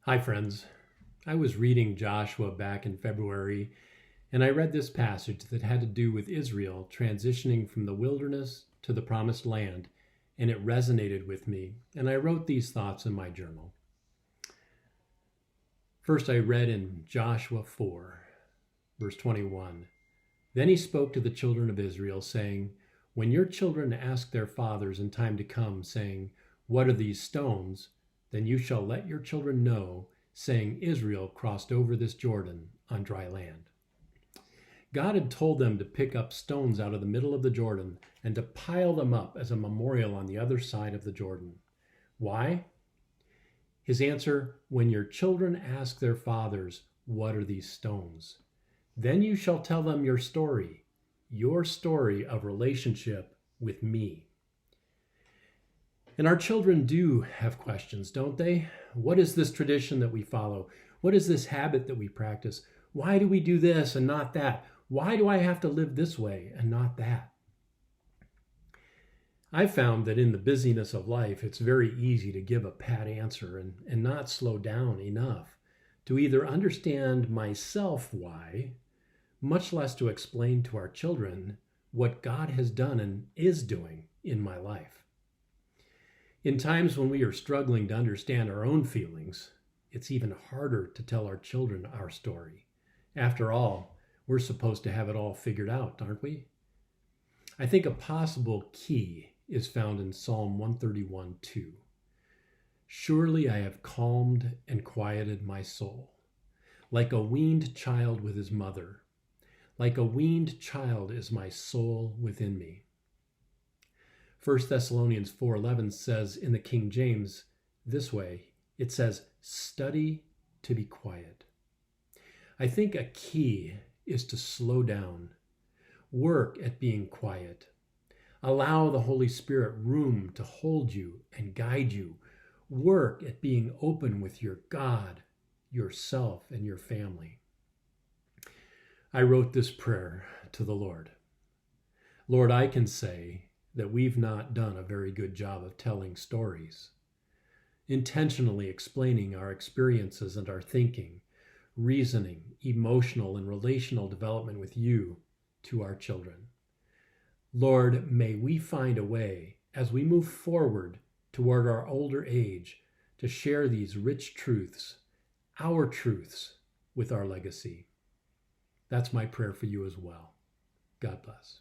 Hi, friends. I was reading Joshua back in February, and I read this passage that had to do with Israel transitioning from the wilderness to the promised land, and it resonated with me, and I wrote these thoughts in my journal. First, I read in Joshua 4, verse 21. Then he spoke to the children of Israel, saying, When your children ask their fathers in time to come, saying, What are these stones? Then you shall let your children know, saying, Israel crossed over this Jordan on dry land. God had told them to pick up stones out of the middle of the Jordan and to pile them up as a memorial on the other side of the Jordan. Why? His answer, when your children ask their fathers, What are these stones? Then you shall tell them your story of relationship with me. And our children do have questions, don't they? What is this tradition that we follow? What is this habit that we practice? Why do we do this and not that? Why do I have to live this way and not that? I've found that in the busyness of life, it's very easy to give a pat answer and not slow down enough to either understand myself why, much less to explain to our children what God has done and is doing in my life. In times when we are struggling to understand our own feelings, it's even harder to tell our children our story. After all, we're supposed to have it all figured out, aren't we? I think a possible key is found in Psalm 131:2. Surely I have calmed and quieted my soul, like a weaned child with his mother. Like a weaned child is my soul within me. 1 Thessalonians 4:11 says in the King James this way, it says, study to be quiet. I think a key is to slow down, work at being quiet, allow the Holy Spirit room to hold you and guide you, work at being open with your God, yourself, and your family. I wrote this prayer to the Lord. Lord, I can say that we've not done a very good job of telling stories, intentionally explaining our experiences and our thinking, reasoning, emotional and relational development with you to our children. Lord, may we find a way as we move forward toward our older age to share these rich truths, our truths, with our legacy. That's my prayer for you as well. God bless.